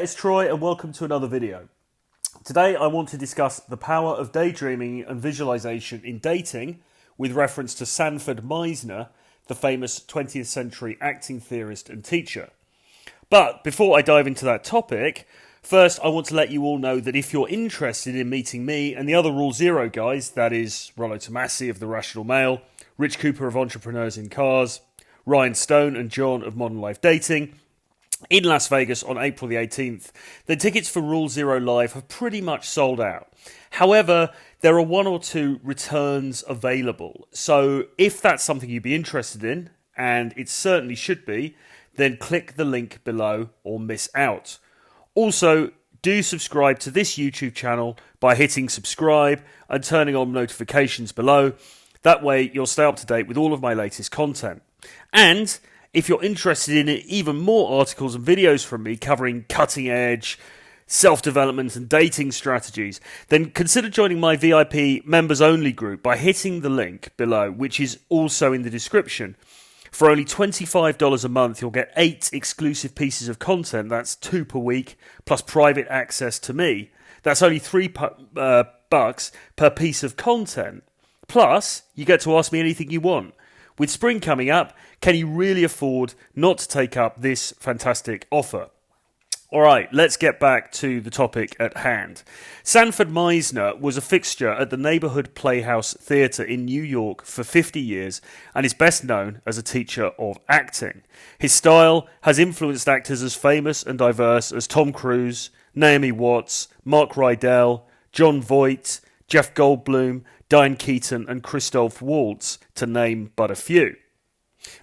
it's Troy and welcome to another video. Today I want to discuss the power of daydreaming and visualization in dating with reference to Sanford Meisner, the famous 20th century acting theorist and teacher. But before I dive into that topic, first I want to let you all know that if you're interested in meeting me and the other Rule Zero guys, that is Rollo Tomassi of The Rational Male, Rich Cooper of Entrepreneurs in Cars, Ryan Stone and John of Modern Life Dating, in Las Vegas on April the 18th, the tickets for Rule Zero Live have pretty much sold out. However, there are one or two returns available. So if that's something you'd be interested in, and it certainly should be, then click the link below or miss out. Also, do subscribe to this YouTube channel by hitting subscribe and turning on notifications below. That way you'll stay up to date with all of my latest content. And if you're interested in even more articles and videos from me covering cutting edge, self-development and dating strategies, then consider joining my VIP members only group by hitting the link below, which is also in the description. For only $25 a month, you'll get 8 exclusive pieces of content, that's 2 per week, plus private access to me. That's only $3 per piece of content. Plus, you get to ask me anything you want. With spring coming up, can you really afford not to take up this fantastic offer? Alright, let's get back to the topic at hand. Sanford Meisner was a fixture at the Neighborhood Playhouse Theatre in New York for 50 years and is best known as a teacher of acting. His style has influenced actors as famous and diverse as Tom Cruise, Naomi Watts, Mark Rydell, Jon Voight, Jeff Goldblum, Diane Keaton and Christoph Waltz, to name but a few.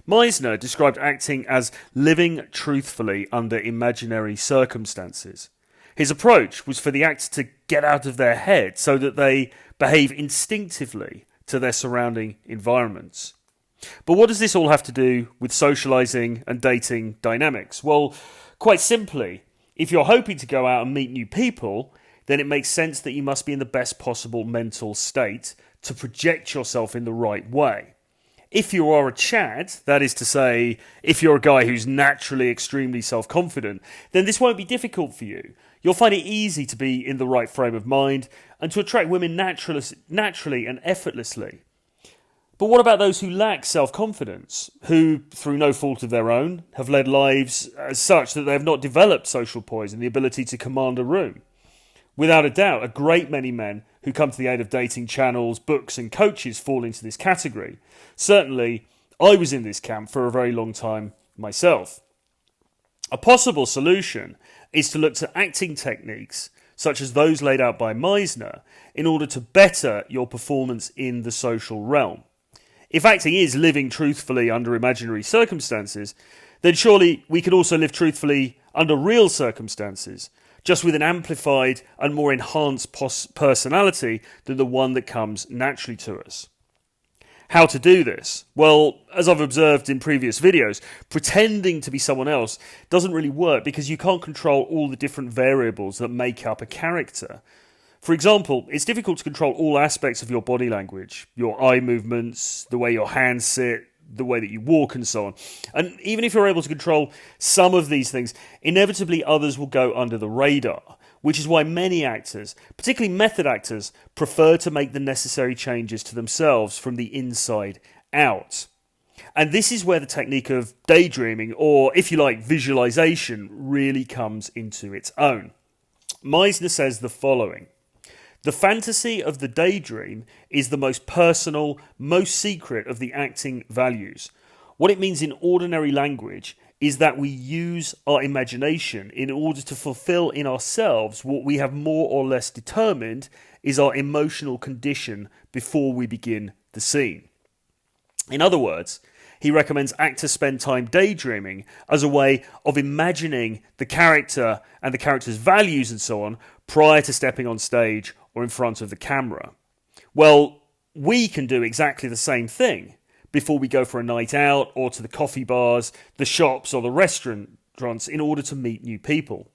Meisner described acting as living truthfully under imaginary circumstances. His approach was for the actor to get out of their head so that they behave instinctively to their surrounding environments. But what does this all have to do with socializing and dating dynamics? Well, quite simply, if you're hoping to go out and meet new people, then it makes sense that you must be in the best possible mental state to project yourself in the right way. If you are a Chad, that is to say, if you're a guy who's naturally extremely self-confident, then this won't be difficult for you. You'll find it easy to be in the right frame of mind and to attract women naturally and effortlessly. But what about those who lack self-confidence, who, through no fault of their own, have led lives as such that they have not developed social poise and the ability to command a room? Without a doubt, a great many men who come to the aid of dating channels, books and coaches fall into this category. Certainly, I was in this camp for a very long time myself. A possible solution is to look to acting techniques, such as those laid out by Meisner, in order to better your performance in the social realm. If acting is living truthfully under imaginary circumstances, then surely we could also live truthfully under real circumstances, just with an amplified and more enhanced personality than the one that comes naturally to us. How to do this? Well, as I've observed in previous videos, pretending to be someone else doesn't really work because you can't control all the different variables that make up a character. For example, it's difficult to control all aspects of your body language, your eye movements, the way your hands sit, the way that you walk and so on. And even if you're able to control some of these things, inevitably others will go under the radar, which is why many actors, particularly method actors, prefer to make the necessary changes to themselves from the inside out. And this is where the technique of daydreaming, or if you like, visualization, really comes into its own. Meisner says the following: the fantasy of the daydream is the most personal, most secret of the acting values. What it means in ordinary language is that we use our imagination in order to fulfill in ourselves what we have more or less determined is our emotional condition before we begin the scene. In other words, he recommends actors spend time daydreaming as a way of imagining the character and the character's values and so on prior to stepping on stage or in front of the camera. Well, we can do exactly the same thing before we go for a night out or to the coffee bars, the shops or the restaurants in order to meet new people.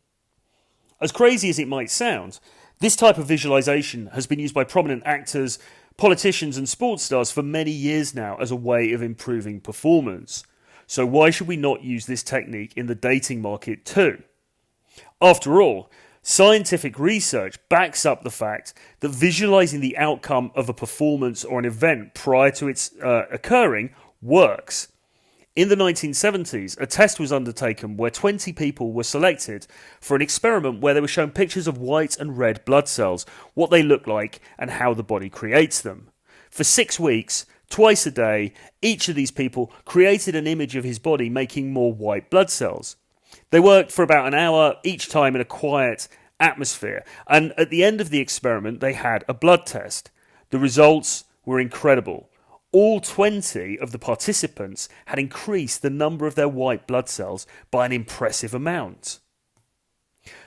As crazy as it might sound, this type of visualization has been used by prominent actors, politicians and sports stars for many years now as a way of improving performance. So why should we not use this technique in the dating market too? After all, scientific research backs up the fact that visualizing the outcome of a performance or an event prior to its occurring works. In the 1970s, a test was undertaken where 20 people were selected for an experiment where they were shown pictures of white and red blood cells, what they look like, and how the body creates them. For 6 weeks, twice a day, each of these people created an image of his body making more white blood cells. They worked for about an hour each time in a quiet atmosphere, and at the end of the experiment, they had a blood test. The results were incredible. All 20 of the participants had increased the number of their white blood cells by an impressive amount.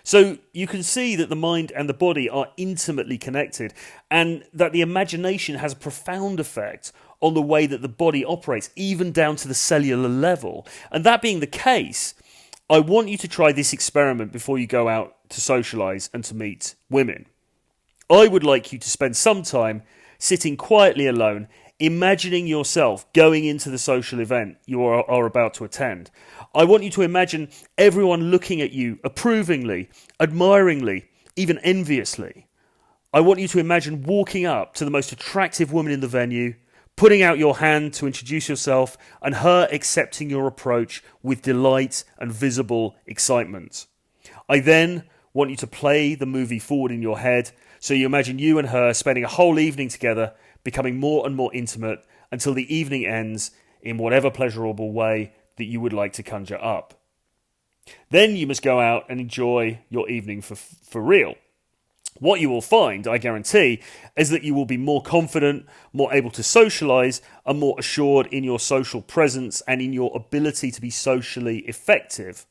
So you can see that the mind and the body are intimately connected, and that the imagination has a profound effect on the way that the body operates, even down to the cellular level. And that being the case, I want you to try this experiment before you go out to socialise and to meet women. I would like you to spend some time sitting quietly alone, imagining yourself going into the social event you are about to attend. I want you to imagine everyone looking at you approvingly, admiringly, even enviously. I want you to imagine walking up to the most attractive woman in the venue, putting out your hand to introduce yourself, and her accepting your approach with delight and visible excitement. I then want you to play the movie forward in your head, so you imagine you and her spending a whole evening together, becoming more and more intimate until the evening ends in whatever pleasurable way that you would like to conjure up. Then you must go out and enjoy your evening for real. What you will find, I guarantee, is that you will be more confident, more able to socialise, and more assured in your social presence and in your ability to be socially effective.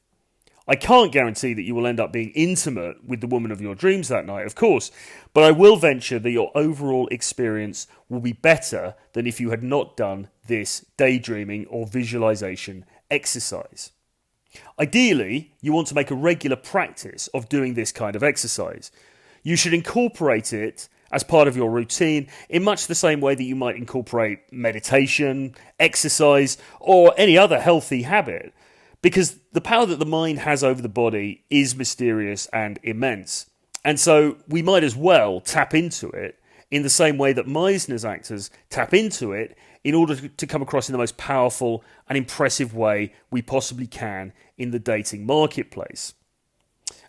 I can't guarantee that you will end up being intimate with the woman of your dreams that night, of course, but I will venture that your overall experience will be better than if you had not done this daydreaming or visualization exercise. Ideally, you want to make a regular practice of doing this kind of exercise. You should incorporate it as part of your routine in much the same way that you might incorporate meditation, exercise, or any other healthy habit. Because the power that the mind has over the body is mysterious and immense. And so we might as well tap into it in the same way that Meisner's actors tap into it in order to come across in the most powerful and impressive way we possibly can in the dating marketplace.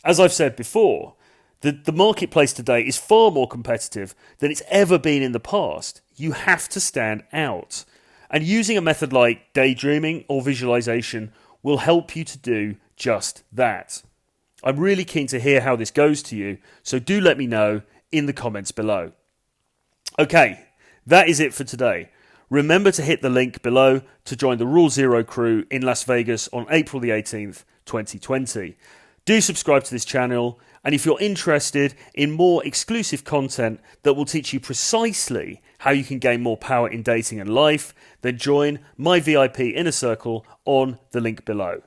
As I've said before, the marketplace today is far more competitive than it's ever been in the past. You have to stand out. And using a method like daydreaming or visualization will help you to do just that. I'm really keen to hear how this goes to you, so do let me know in the comments below. Okay, that is it for today. Remember to hit the link below to join the Rule Zero crew in Las Vegas on April the 18th, 2020. Do subscribe to this channel, and if you're interested in more exclusive content that will teach you precisely how you can gain more power in dating and life, then join my VIP inner circle on the link below.